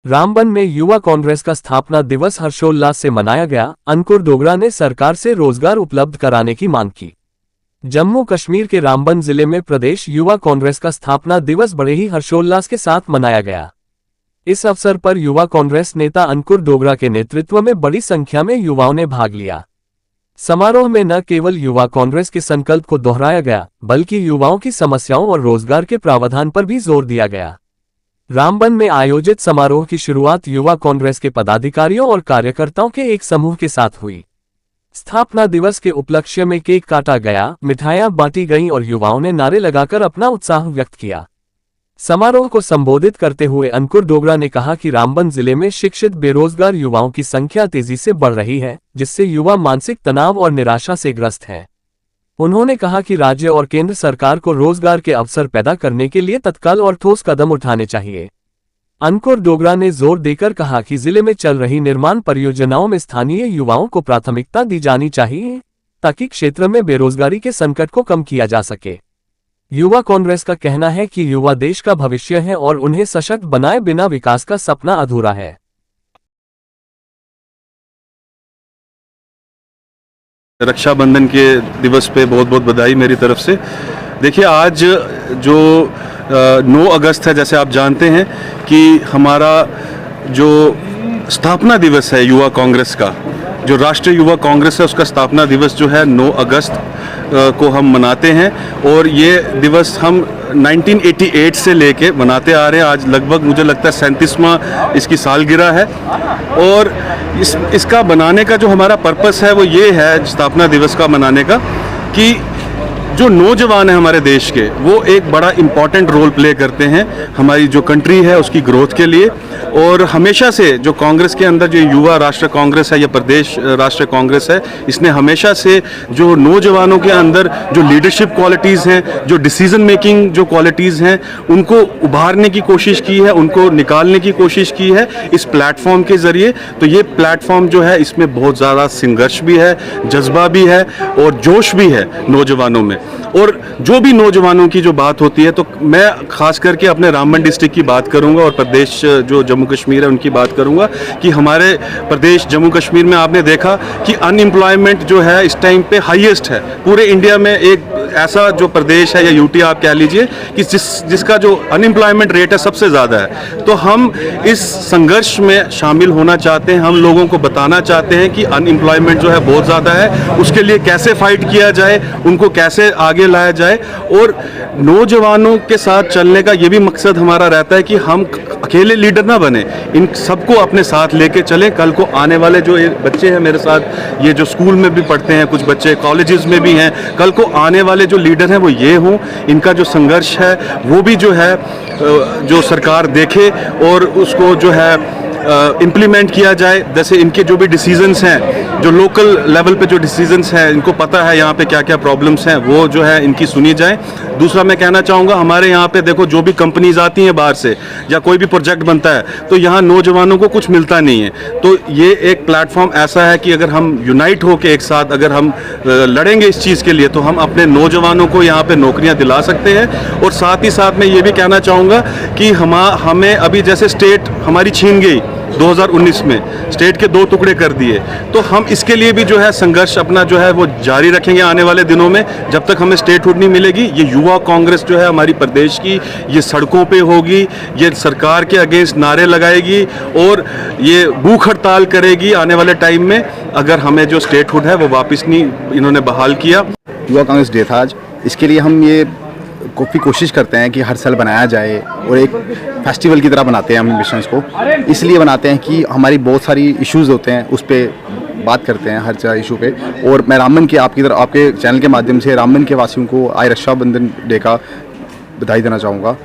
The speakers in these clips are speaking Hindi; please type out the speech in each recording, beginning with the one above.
रामबन में युवा कांग्रेस का स्थापना दिवस हर्षोल्लास से मनाया गया। अंकुर डोगरा ने सरकार से रोजगार उपलब्ध कराने की मांग की। जम्मू कश्मीर के रामबन जिले में प्रदेश युवा कांग्रेस का स्थापना दिवस बड़े ही हर्षोल्लास के साथ मनाया गया। इस अवसर पर युवा कांग्रेस नेता अंकुर डोगरा के नेतृत्व में बड़ी संख्या में युवाओं ने भाग लिया। समारोह में न केवल युवा कांग्रेस के संकल्प को दोहराया गया, बल्कि युवाओं की समस्याओं और रोजगार के प्रावधान पर भी जोर दिया गया। रामबन में आयोजित समारोह की शुरुआत युवा कांग्रेस के पदाधिकारियों और कार्यकर्ताओं के एक समूह के साथ हुई। स्थापना दिवस के उपलक्ष्य में केक काटा गया, मिठाइयां बांटी गईं और युवाओं ने नारे लगाकर अपना उत्साह व्यक्त किया। समारोह को संबोधित करते हुए अंकुर डोगरा ने कहा कि रामबन जिले में शिक्षित बेरोजगार युवाओं की संख्या तेजी से बढ़ रही है, जिससे युवा मानसिक तनाव और निराशा से ग्रस्त हैं। उन्होंने कहा कि राज्य और केंद्र सरकार को रोजगार के अवसर पैदा करने के लिए तत्काल और ठोस कदम उठाने चाहिए। अंकुर डोगरा ने जोर देकर कहा कि जिले में चल रही निर्माण परियोजनाओं में स्थानीय युवाओं को प्राथमिकता दी जानी चाहिए, ताकि क्षेत्र में बेरोजगारी के संकट को कम किया जा सके। युवा कांग्रेस का कहना है कि युवा देश का भविष्य है और उन्हें सशक्त बनाए बिना विकास का सपना अधूरा है। रक्षाबंधन के दिवस पे बहुत बहुत बधाई मेरी तरफ से। देखिए, आज जो 9 अगस्त है, जैसे आप जानते हैं कि हमारा जो स्थापना दिवस है युवा कांग्रेस का, जो राष्ट्रीय युवा कांग्रेस है, उसका स्थापना दिवस जो है 9 अगस्त को हम मनाते हैं। और ये दिवस हम 1988 से लेके मनाते आ रहे हैं। आज लगभग मुझे लगता है 37वां इसकी सालगिरह है। और इसका बनाने का जो हमारा पर्पस है वो ये है, स्थापना दिवस का मनाने का, कि जो नौजवान है हमारे देश के, वो एक बड़ा इम्पॉर्टेंट रोल प्ले करते हैं हमारी जो कंट्री है उसकी ग्रोथ के लिए। और हमेशा से जो कांग्रेस के अंदर जो युवा राष्ट्रीय कांग्रेस है या प्रदेश राष्ट्रीय कांग्रेस है, इसने हमेशा से जो नौजवानों के अंदर जो लीडरशिप क्वालिटीज़ हैं, जो डिसीजन मेकिंग जो क्वालिटीज़ हैं, उनको उभारने की कोशिश की है, उनको निकालने की कोशिश की है इस प्लेटफॉर्म के ज़रिए। तो ये प्लेटफॉर्म जो है, इसमें बहुत ज़्यादा संघर्ष भी है, जज्बा भी है और जोश भी है नौजवानों में। और जो भी नौजवानों की जो बात होती है, तो मैं खास करके अपने रामबन डिस्ट्रिक्ट की बात करूंगा और प्रदेश जो जम्मू कश्मीर है उनकी बात करूंगा कि हमारे प्रदेश जम्मू कश्मीर में आपने देखा कि अनएम्प्लॉयमेंट जो है इस टाइम पे हाईएस्ट है पूरे इंडिया में। एक ऐसा जो प्रदेश है या यूटी आप कह लीजिए कि जिसका जो अनएम्प्लॉयमेंट रेट है सबसे ज़्यादा है। तो हम इस संघर्ष में शामिल होना चाहते हैं, हम लोगों को बताना चाहते हैं कि अनएम्प्लॉयमेंट जो है बहुत ज़्यादा है, उसके लिए कैसे फाइट किया जाए, उनको कैसे आगे लाया जाए। और नौजवानों के साथ चलने का ये भी मकसद हमारा रहता है कि हम अकेले लीडर ना बने, इन सबको अपने साथ लेके चलें। कल को आने वाले जो बच्चे हैं मेरे साथ, ये जो स्कूल में भी पढ़ते हैं, कुछ बच्चे कॉलेजेस में भी हैं, कल को आने वाले जो लीडर हैं वो ये हों। इनका जो संघर्ष है वो भी जो है जो सरकार देखे और उसको जो है इम्प्लीमेंट किया जाए। जैसे इनके जो भी डिसीजंस हैं, जो लोकल लेवल पे जो डिसीजंस हैं, इनको पता है यहाँ पे क्या क्या प्रॉब्लम्स हैं, वो जो है इनकी सुनी जाए। दूसरा मैं कहना चाहूँगा, हमारे यहाँ पे देखो जो भी कंपनीज आती हैं बाहर से या कोई भी प्रोजेक्ट बनता है, तो यहाँ नौजवानों को कुछ मिलता नहीं है। तो ये एक प्लेटफॉर्म ऐसा है कि अगर हम यूनाइट होकर एक साथ अगर हम लड़ेंगे इस चीज़ के लिए, तो हम अपने नौजवानों को यहाँ पर नौकरियाँ दिला सकते हैं। और साथ ही साथ मैं ये भी कहना चाहूँगा कि हमें अभी जैसे स्टेट हमारी छीन गई 2019 में, स्टेट के 2 टुकड़े कर दिए, तो हम इसके लिए भी जो है संघर्ष अपना जो है वो जारी रखेंगे आने वाले दिनों में। जब तक हमें स्टेटहुड नहीं मिलेगी, ये युवा कांग्रेस जो है हमारी प्रदेश की, ये सड़कों पे होगी, ये सरकार के अगेंस्ट नारे लगाएगी और ये भूख हड़ताल करेगी आने वाले टाइम में, अगर हमें जो स्टेटहुड है वो वापस नहीं इन्होंने बहाल किया। युवा कांग्रेस डे था आज, इसके लिए हम ये काफ़ी कोशिश करते हैं कि हर साल बनाया जाए और एक फेस्टिवल की तरह बनाते हैं हम मिशंस को। इसलिए बनाते हैं कि हमारी बहुत सारी इश्यूज़ होते हैं, उस पर बात करते हैं हर इशू पे। और मैं रामबन के आपके चैनल के माध्यम से रामबन के वासियों को आज रक्षाबंधन डे का बधाई देना चाहूँगा।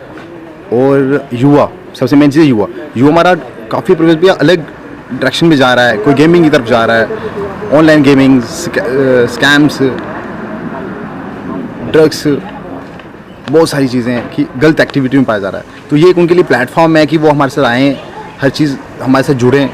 और युवा, सबसे मेन चीज़ युवा हमारा काफ़ी प्रोग्रेस भी अलग डायरेक्शन में जा रहा है। कोई गेमिंग की तरफ जा रहा है, ऑनलाइन गेमिंग, स्कैम्स, ड्रग्स, बहुत सारी चीज़ें कि गलत एक्टिविटी में पाया जा रहा है। तो ये एक उनके लिए प्लेटफॉर्म है कि वो हमारे साथ आएँ, हर चीज़ हमारे साथ जुड़ें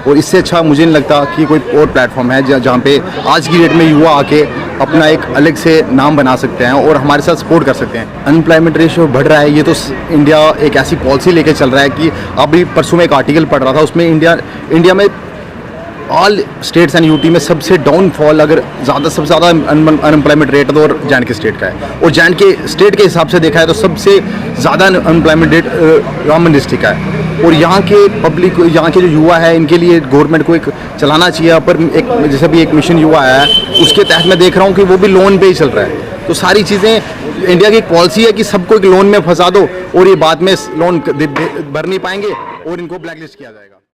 और इससे अच्छा मुझे नहीं लगता कि कोई और प्लेटफॉर्म है जहाँ पे आज की डेट में युवा आके अपना एक अलग से नाम बना सकते हैं और हमारे साथ सपोर्ट कर सकते हैं। अनएम्प्लॉयमेंट रेशियो बढ़ रहा है, ये तो इंडिया एक ऐसी पॉलिसी लेके चल रहा है कि अभी परसों में एक आर्टिकल पढ़ रहा था, उसमें इंडिया में ऑल स्टेट्स एंड यूटी में सबसे डाउनफॉल अगर सबसे ज़्यादा अनएम्प्लॉयमेंट रेट तो जैन के स्टेट का है, और जैन के स्टेट के हिसाब से देखा है तो सबसे ज़्यादा अनएम्प्लॉयमेंट रेट रामबन डिस्ट्रिक्ट का है। और यहाँ के पब्लिक, यहाँ के जो युवा है, इनके लिए गवर्नमेंट को एक चलाना चाहिए। पर एक जैसे भी एक मिशन युवा आया है, उसके तहत मैं देख रहा हूँ कि वो भी लोन पे ही चल रहा है। तो सारी चीज़ें इंडिया की एक पॉलिसी है कि सबको एक लोन में फंसा दो और ये बाद में लोन भर नहीं पाएंगे और इनको ब्लैकलिस्ट किया जाएगा।